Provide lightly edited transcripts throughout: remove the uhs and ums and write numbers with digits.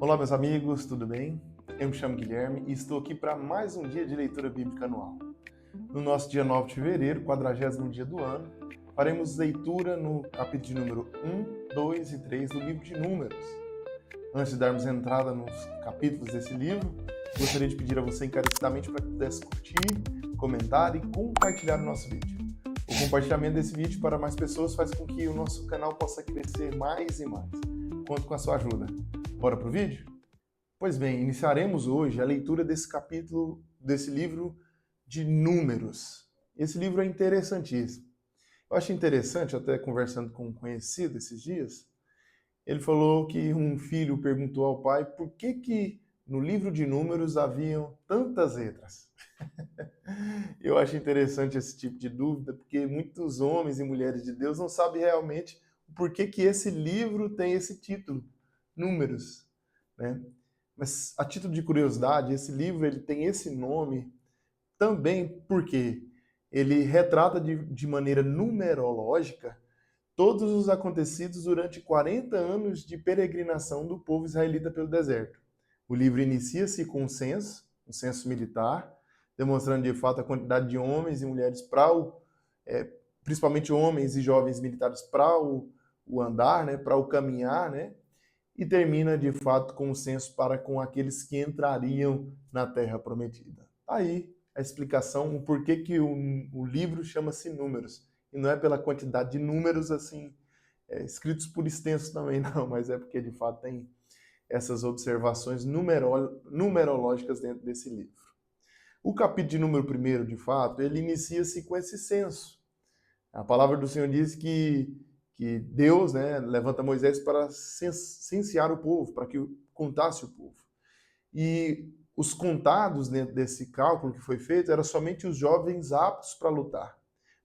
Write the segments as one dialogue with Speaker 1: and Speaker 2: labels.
Speaker 1: Olá, meus amigos, tudo bem? Eu me chamo Guilherme e estou aqui para mais um dia de leitura bíblica anual. No nosso dia 9 de fevereiro, 40º dia do ano, faremos leitura no capítulo de número 1, 2 e 3 do livro de Números. Antes de darmos entrada nos capítulos desse livro, gostaria de pedir a você encarecidamente para que pudesse curtir, comentar e compartilhar o nosso vídeo. O compartilhamento desse vídeo para mais pessoas faz com que o nosso canal possa crescer mais e mais. Conto com a sua ajuda. Bora pro vídeo? Pois bem, iniciaremos hoje a leitura desse capítulo, desse livro de Números. Esse livro é interessantíssimo. Eu acho interessante, até conversando com um conhecido esses dias, ele falou que um filho perguntou ao pai por que no livro de Números haviam tantas letras. Eu acho interessante esse tipo de dúvida, porque muitos homens e mulheres de Deus não sabem realmente o porquê que esse livro tem esse título, Números, né? Mas a título de curiosidade, esse livro ele tem esse nome também porque ele retrata de maneira numerológica todos os acontecidos durante 40 anos de peregrinação do povo israelita pelo deserto. O livro inicia-se com um censo militar, demonstrando de fato a quantidade de homens e mulheres principalmente homens e jovens militares para o andar, né, para o caminhar, né, e termina de fato com o censo para com aqueles que entrariam na terra prometida. Aí a explicação, o porquê que o livro chama-se Números. E não é pela quantidade de números assim, escritos por extenso também não, mas é porque de fato tem essas observações numerológicas dentro desse livro. O capítulo de número 1, de fato, ele inicia-se com esse censo. A palavra do Senhor diz que Deus, né, levanta Moisés para censear o povo, para que contasse o povo. E os contados dentro desse cálculo que foi feito eram somente os jovens aptos para lutar.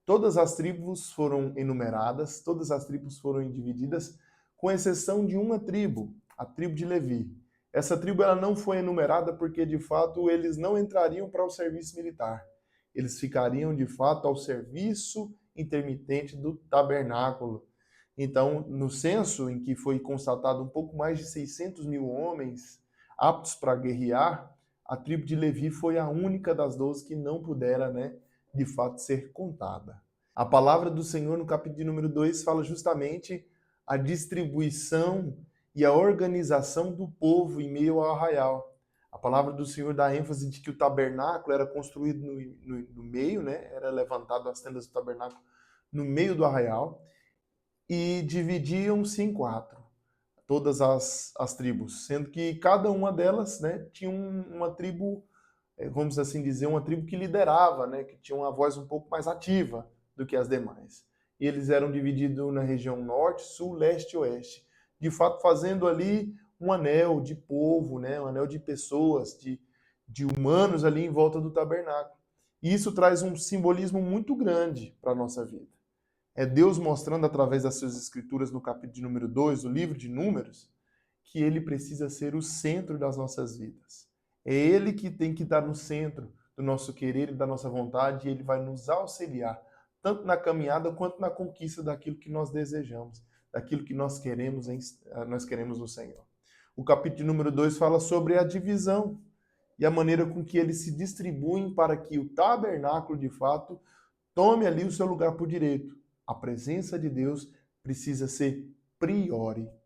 Speaker 1: Todas as tribos foram enumeradas, todas as tribos foram divididas, com exceção de uma tribo, a tribo de Levi. Essa tribo ela não foi enumerada porque, de fato, eles não entrariam para o serviço militar. Eles ficariam, de fato, ao serviço intermitente do tabernáculo. Então, no censo, em que foi constatado um pouco mais de 600 mil homens aptos para guerrear, a tribo de Levi foi a única das 12 que não pudera, né, de fato, ser contada. A palavra do Senhor, no capítulo de número 2, fala justamente a distribuição e a organização do povo em meio ao arraial. A palavra do Senhor dá ênfase de que o tabernáculo era construído no meio, né? Era levantado as tendas do tabernáculo no meio do arraial e dividiam-se em 4, todas as tribos, sendo que cada uma delas, né, tinha uma tribo, vamos assim dizer, uma tribo que liderava, né, que tinha uma voz um pouco mais ativa do que as demais. E eles eram divididos na região norte, sul, leste e oeste, de fato fazendo ali um anel de povo, né, um anel de pessoas, de humanos ali em volta do tabernáculo. E isso traz um simbolismo muito grande para a nossa vida. É Deus mostrando através das suas escrituras no capítulo de número 2, do livro de Números, que ele precisa ser o centro das nossas vidas. É ele que tem que estar no centro do nosso querer e da nossa vontade, e ele vai nos auxiliar, tanto na caminhada quanto na conquista daquilo que nós desejamos, daquilo que nós queremos no Senhor. O capítulo de número 2 fala sobre a divisão e a maneira com que eles se distribuem para que o tabernáculo, de fato, tome ali o seu lugar por direito. A presença de Deus precisa ser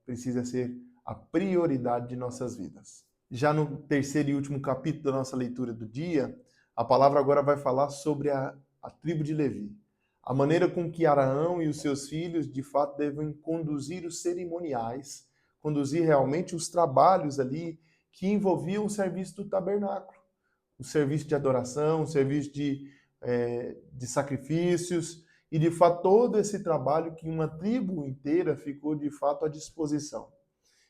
Speaker 1: precisa ser a prioridade de nossas vidas. Já no terceiro e último capítulo da nossa leitura do dia, a palavra agora vai falar sobre a tribo de Levi. A maneira com que Araão e os seus filhos, de fato, devem conduzir os cerimoniais, conduzir realmente os trabalhos ali que envolviam o serviço do tabernáculo. O serviço de adoração, o serviço de sacrifícios, e de fato todo esse trabalho que uma tribo inteira ficou de fato à disposição.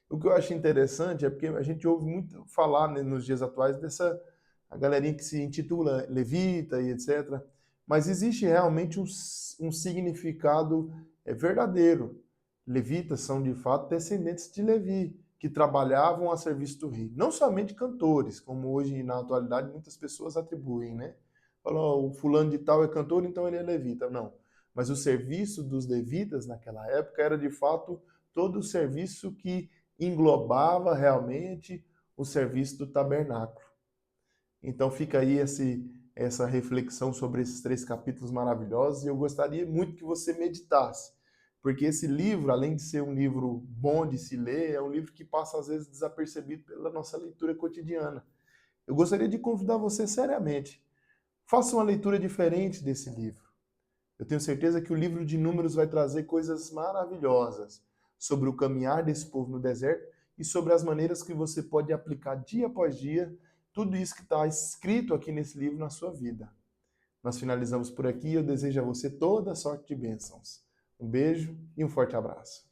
Speaker 1: O que eu acho interessante é porque a gente ouve muito falar, né, nos dias atuais dessa a galerinha que se intitula levita e etc. Mas existe realmente um significado verdadeiro. Levitas são de fato descendentes de Levi, que trabalhavam a serviço do rei. Não somente cantores, como hoje na atualidade muitas pessoas atribuem, né? Falam, oh, o fulano de tal é cantor, então ele é levita. Não. Mas o serviço dos levitas naquela época era de fato todo o serviço que englobava realmente o serviço do tabernáculo. Então fica aí essa reflexão sobre esses 3 capítulos maravilhosos, e eu gostaria muito que você meditasse, porque esse livro, além de ser um livro bom de se ler, é um livro que passa às vezes desapercebido pela nossa leitura cotidiana. Eu gostaria de convidar você seriamente, faça uma leitura diferente desse livro. Eu tenho certeza que o livro de Números vai trazer coisas maravilhosas sobre o caminhar desse povo no deserto e sobre as maneiras que você pode aplicar dia após dia tudo isso que está escrito aqui nesse livro na sua vida. Nós finalizamos por aqui e eu desejo a você toda sorte de bênçãos. Um beijo e um forte abraço.